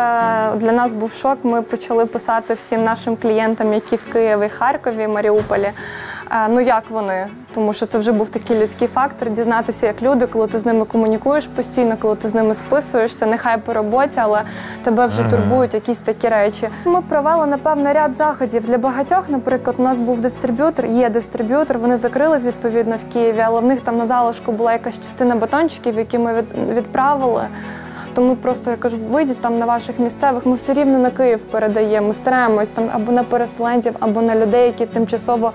для нас був шок. Ми почали писати всім нашим клієнтам, які в Києві, Харкові, Маріуполі. Ну, як вони? Тому що це вже був такий людський фактор, дізнатися, як люди, коли ти з ними комунікуєш постійно, коли ти з ними списуєшся, нехай по роботі, але тебе вже турбують якісь такі речі. Ми провели, напевно, ряд заходів. Для багатьох, наприклад, у нас був дистриб'ютор, є дистриб'ютор, вони закрились, відповідно, в Києві, але в них там на залишку була якась частина батончиків, які ми відправили. Тому просто, я кажу, вийдіть там на ваших місцевих, ми все рівно на Київ передаємо, ми стараємось там або на переселенців, або на людей, які тимчасово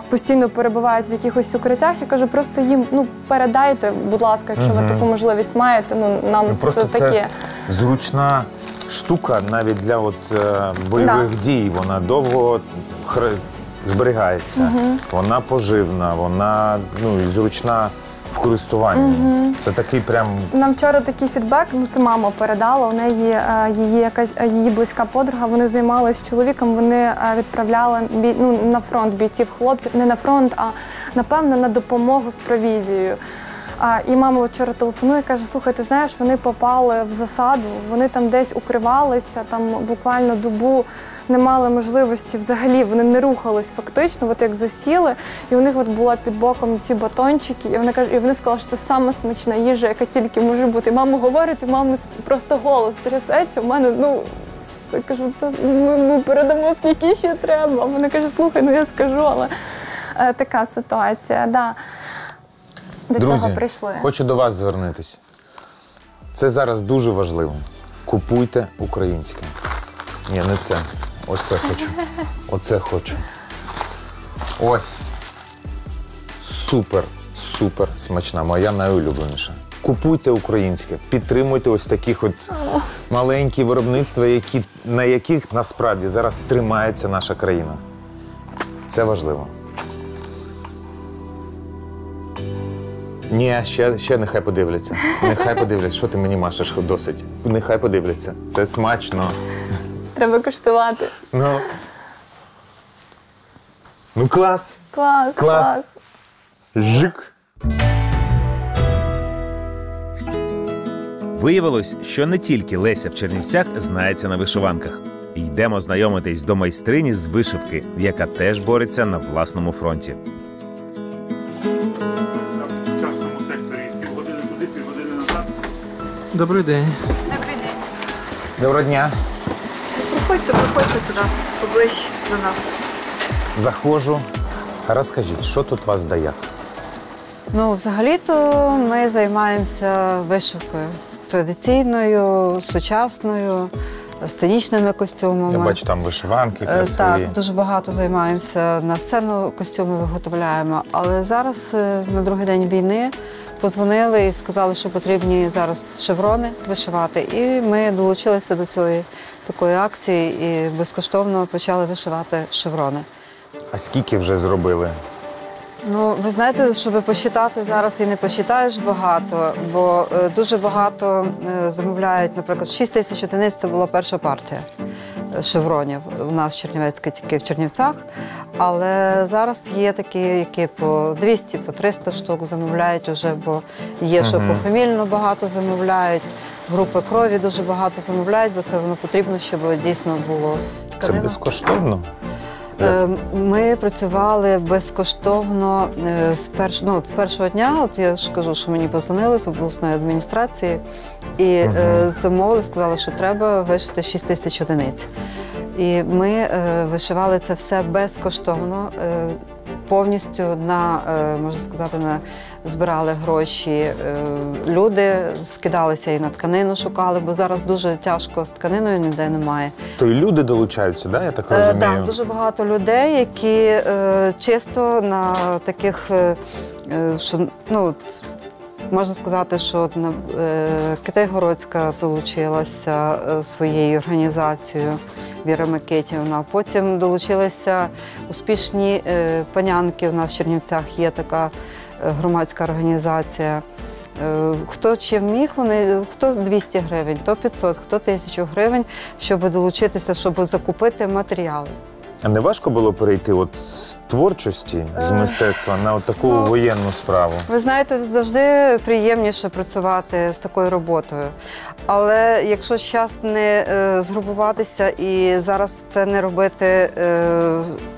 постійно перебувають в якихось укриттях. Я кажу, просто їм, передайте, будь ласка, якщо ви таку можливість маєте, нам Просто це таке. Зручна штука навіть для бойових дій, вона довго зберігається, вона поживна, вона і зручна в користуванні. Це такий прям... Нам вчора такий фідбек, це мама передала, у неї її близька подруга, вони займалися з чоловіком, вони відправляли на фронт бійців хлопців, не на фронт, а напевно на допомогу з провізією. І мама вчора телефонує і каже, слухай, ти знаєш, вони попали в засаду, вони там десь укривалися, там буквально добу не мали можливості взагалі, вони не рухались фактично, от як засіли, і у них була під боком ці батончики, і вони сказали, що це сама смачна їжа, яка тільки може бути. І мама говорить, у мами просто голос трясеться, у мене, це кажу, ми передамо, скільки ще треба. Вона каже, слухай, я скажу, але така ситуація, да. До цього прийшли. Хочу до вас звернутися. Це зараз дуже важливо. Купуйте українське. Ні, не це. Оце хочу. Оце хочу. Ось. Супер смачна. Моя найулюбленіша. Купуйте українське. Підтримуйте ось таких маленькі виробництва, на яких насправді зараз тримається наша країна. Це важливо. Ні, ще нехай подивляться. Нехай подивляться. Що ти мені машеш досить? Нехай подивляться. Це смачно. Треба коштувати. Ну клас. Клас. Жик. Виявилось, що не тільки Леся в Чернівцях знається на вишиванках. Йдемо знайомитись до майстрині з вишивки, яка теж бореться на власному фронті. Добрий день. Добрий день. Доброго дня. Проходьте сюди, поближче до нас. Заходжу. Розкажіть, що тут вас дає? Взагалі-то ми займаємося вишивкою. Традиційною, сучасною, сценічними костюмами. Я бачу, там вишиванки красиві. Так, дуже багато займаємося. На сцену костюми виготовляємо. Але зараз, на другий день війни, подзвонили і сказали, що потрібні зараз шеврони вишивати. І ми долучилися до цієї такої акції і безкоштовно почали вишивати шеврони. А скільки вже зробили? Ви знаєте, щоб посчитати зараз і не посчитаєш багато, бо дуже багато замовляють, наприклад, 6 тисяч одиниць – це була перша партія шевронів у нас Чернівецька, тільки в Чернівцях. Але зараз є такі, які по 200, по 300 штук замовляють уже, бо є, що пофамільно багато замовляють, групи крові дуже багато замовляють, бо це воно потрібно, щоб дійсно було тканина. Це безкоштовно? Ми працювали безкоштовно з першого дня. Я ж кажу, що мені подзвонили з обласної адміністрації і замовили, сказали, що треба вишити 6 тисяч одиниць. І ми вишивали це все безкоштовно, повністю можна сказати, збирали гроші. Люди скидалися і на тканину шукали, бо зараз дуже тяжко з тканиною, ніде немає. То і люди долучаються, я так розумію? Так, дуже багато людей, які чисто на таких, Можна сказати, що Китай-Городська долучилася своєю організацією, Віра Микитівна. Потім долучилися успішні панянки. У нас в Чернівцях є така громадська організація. Хто чим міг, хто 200 гривень, хто 500, хто 1000 гривень, щоб долучитися, щоб закупити матеріали. А не важко було перейти з творчості, з мистецтва на таку воєнну справу? Ви знаєте, завжди приємніше працювати з такою роботою. Але якщо зараз не згрупуватися і зараз це не робити,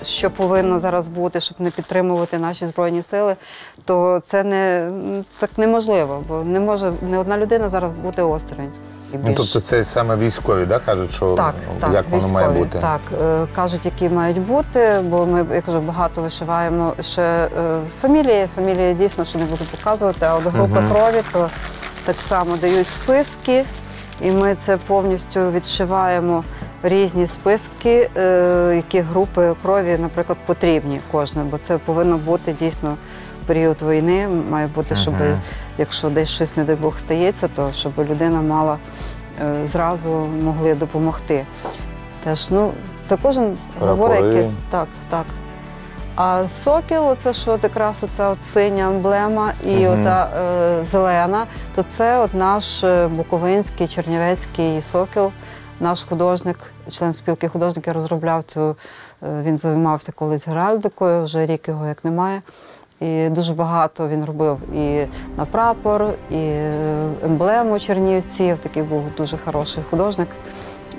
що повинно зараз бути, щоб не підтримувати наші Збройні Сили, то це так неможливо, бо не може не одна людина зараз бути осторонь. Тобто це саме військові, да, кажуть, що як воно має бути? Так, кажуть, які мають бути, бо ми, я кажу, багато вишиваємо ще фамілії дійсно, що не буду показувати, а от група крові, то так само дають списки, і ми це повністю відшиваємо, різні списки, які групи крові, наприклад, потрібні кожне, бо це повинно бути дійсно період війни, має бути, щоб, якщо десь щось, не дай Бог, стається, то щоб людина мала, зразу могли допомогти. Теж, це кожен говорить, так. А сокіл, це що якраз оця синя емблема і ота зелена, то це наш буковинський, чернівецький сокіл. Наш художник, член спілки художників, розробляв цю, він займався колись геральдикою, вже рік його як немає. І дуже багато він робив і на прапор, і емблему чернівців. Такий був дуже хороший художник,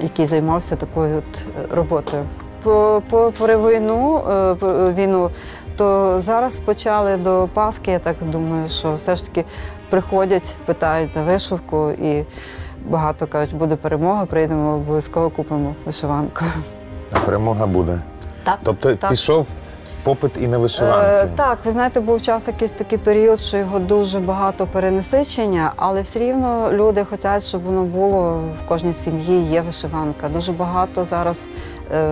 який займався такою роботою. Попри війну, то зараз почали до Пасхи, я так думаю, що все ж таки приходять, питають за вишивку, і багато кажуть, буде перемога, прийдемо, обов'язково купимо вишиванку. А перемога буде? Так. Тобто пішов попит і на вишиванки? Так, ви знаєте, був час якийсь такий період, що його дуже багато перенасичення, але все рівно люди хочуть, щоб воно було, в кожній сім'ї є вишиванка. Дуже багато зараз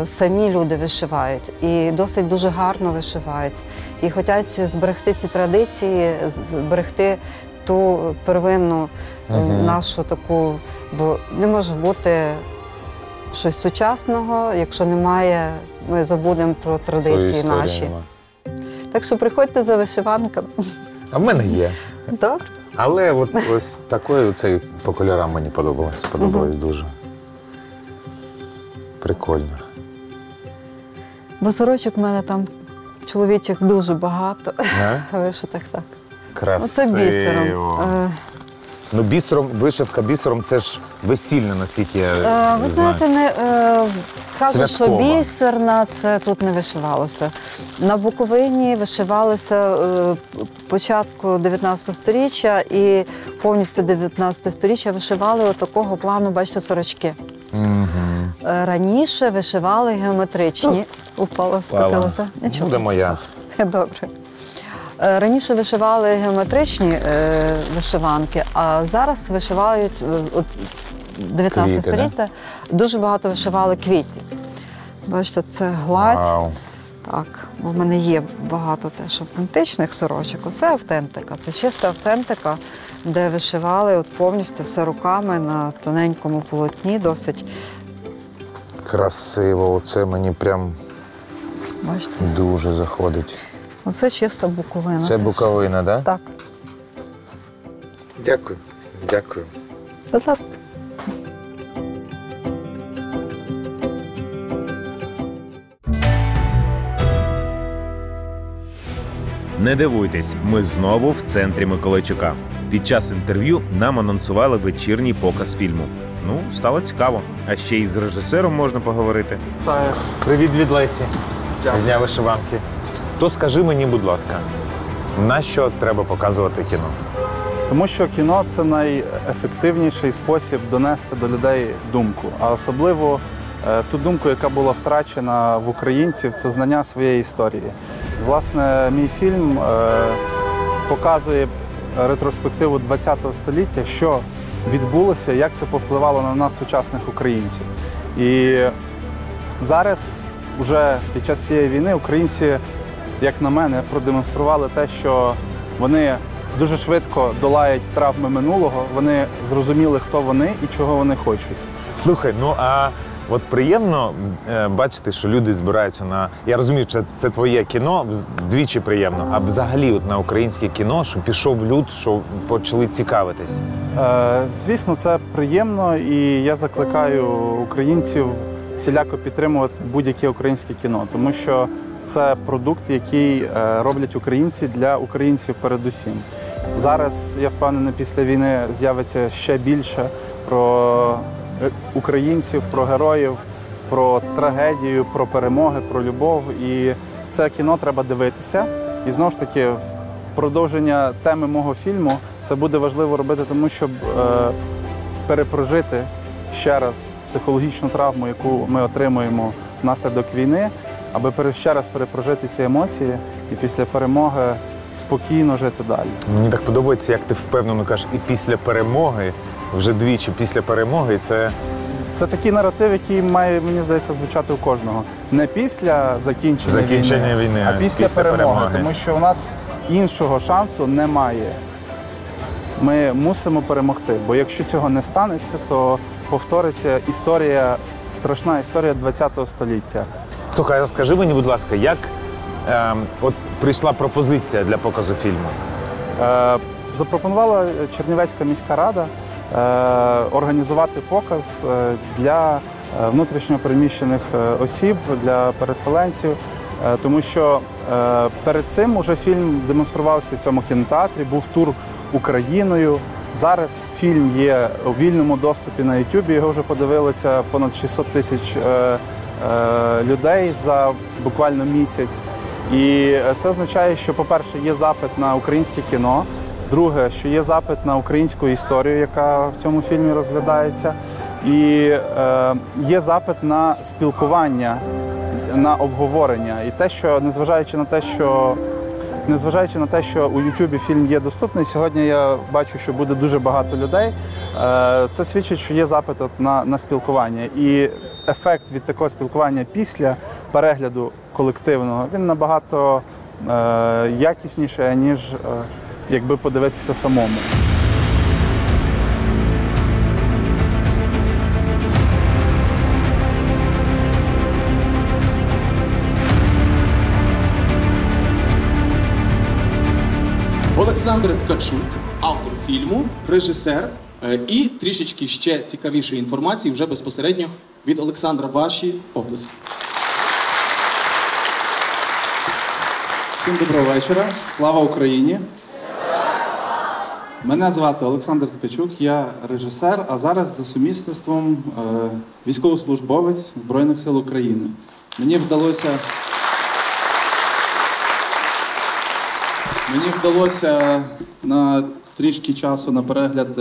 самі люди вишивають і досить дуже гарно вишивають. І хочуть зберегти ці традиції, зберегти ту первинну нашу таку, бо не може бути щось сучасного, якщо немає, ми забудемо про традиції наші. Так що приходьте за вишиванками. А в мене є. Добре. Але ось такою по кольорам мені сподобалось дуже. Прикольно. Бо сорочок в мене там чоловічих дуже багато. Вишитих так. Красиво. Оце бісером. Бісером, вишивка бісером – це ж весільне, наскільки я знаю. Ви знаєте, кажуть, що бісерна, це тут не вишивалося. На Буковині вишивалося початку 19 століття і повністю 19 століття вишивали такого плану, бачите, сорочки. Раніше вишивали геометричні. Упала, скотилася. Буде моя. Добре. Раніше вишивали геометричні вишиванки, а зараз вишивають, 19 століття, дуже багато вишивали квітів. Бачите, це гладь. Так, бо в мене є багато теж автентичних сорочок. Оце автентика, це чиста автентика, де вишивали повністю все руками на тоненькому полотні, досить. Красиво, оце мені прям дуже заходить. Оце чиста Буковина. Це Буковина, так? Так. Дякую. Дякую. Будь ласка. Не дивуйтесь, ми знову в центрі Миколайчука. Під час інтерв'ю нам анонсували вечірній показ фільму. Стало цікаво. А ще й з режисером можна поговорити. Привіт від Лесі. З Дня вишиванки. То скажи мені, будь ласка, на що треба показувати кіно? Тому що кіно – це найефективніший спосіб донести до людей думку, а особливо ту думку, яка була втрачена в українців, це знання своєї історії. Власне, мій фільм показує ретроспективу ХХ століття, що відбулося, як це повпливало на нас, сучасних українців. І зараз, вже під час цієї війни, українці, як на мене, продемонстрували те, що вони дуже швидко долають травми минулого, вони зрозуміли, хто вони і чого вони хочуть. Слухай, ну а от приємно бачити, що люди збираються на... Я розумію, це твоє кіно, двічі приємно, а взагалі от на українське кіно, що пішов люд, що почали цікавитись. Звісно, це приємно, і я закликаю українців всіляко підтримувати будь-яке українське кіно, тому що це продукт, який роблять українці для українців передусім. Зараз, я впевнений, після війни з'явиться ще більше про українців, про героїв, про трагедію, про перемоги, про любов. І це кіно треба дивитися. І знову ж таки, в продовження теми мого фільму це буде важливо робити, тому щоб перепрожити ще раз психологічну травму, яку ми отримуємо внаслідок війни, аби ще раз перепрожити ці емоції і після перемоги спокійно жити далі. Мені так подобається, як ти впевнено кажеш, і після перемоги, вже двічі після перемоги, це... Це такий наратив, який має, мені здається, звучати у кожного. Не після закінчення війни, а після перемоги. Тому що у нас іншого шансу немає. Ми мусимо перемогти, бо якщо цього не станеться, то повториться історія, страшна історія ХХ століття. Слухай, розкажи мені, будь ласка, як от прийшла пропозиція для показу фільму? Запропонувала Чернівецька міська рада організувати показ для внутрішньо переміщених осіб, для переселенців, тому що перед цим уже фільм демонструвався в цьому кінотеатрі, був тур Україною. Зараз фільм є у вільному доступі на YouTube, його вже подивилося понад 600 тисяч людей за буквально місяць. І це означає, що, по-перше, є запит на українське кіно, друге, що є запит на українську історію, яка в цьому фільмі розглядається, і є запит на спілкування, на обговорення. І те, що, незважаючи на те, що у Ютубі фільм є доступний, сьогодні я бачу, що буде дуже багато людей, це свідчить, що є запит на спілкування. І ефект від такого спілкування після перегляду колективного, він набагато якісніший, ніж якби подивитися самому. Олександр Ткачук, автор фільму, режисер і трішечки ще цікавішої інформації вже безпосередньо від Олександра. Ваші оплески. Всім доброго вечора. Слава Україні! Мене звати Олександр Ткачук, я режисер, а зараз за сумісництвом військовослужбовець Збройних сил України. Мені вдалося на трішки часу на перегляд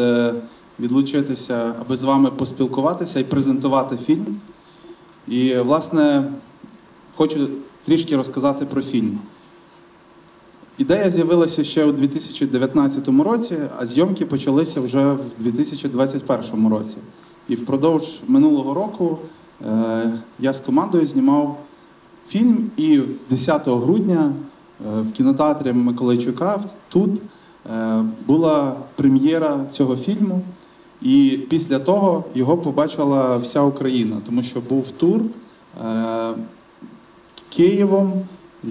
відлучитися, аби з вами поспілкуватися і презентувати фільм. І, власне, хочу трішки розказати про фільм. Ідея з'явилася ще у 2019 році, а зйомки почалися вже в 2021 році. І впродовж минулого року я з командою знімав фільм, і 10 грудня в кінотеатрі Миколайчука тут була прем'єра цього фільму. І після того його побачила вся Україна, тому що був тур Києвом,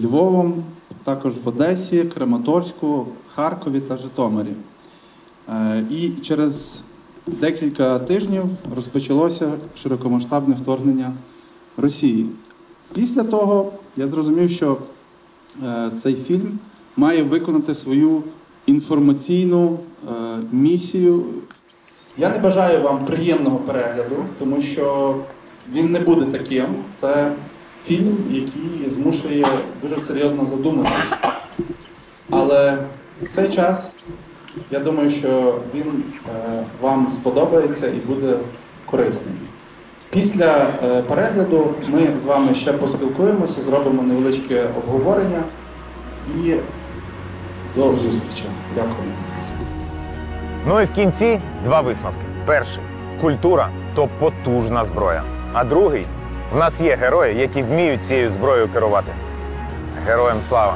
Львовом, також в Одесі, Краматорську, Харкові та Житомирі. І через декілька тижнів розпочалося широкомасштабне вторгнення Росії. Після того я зрозумів, що цей фільм має виконати свою інформаційну місію. Я не бажаю вам приємного перегляду, тому що він не буде таким. Це фільм, який змушує дуже серйозно задуматись. Але в цей час, я думаю, що він вам сподобається і буде корисним. Після перегляду ми з вами ще поспілкуємося, зробимо невеличке обговорення і до зустрічі. Дякую. Ну і в кінці два висновки. Перший – культура – то потужна зброя. А другий – в нас є герої, які вміють цією зброєю керувати. Героям слава!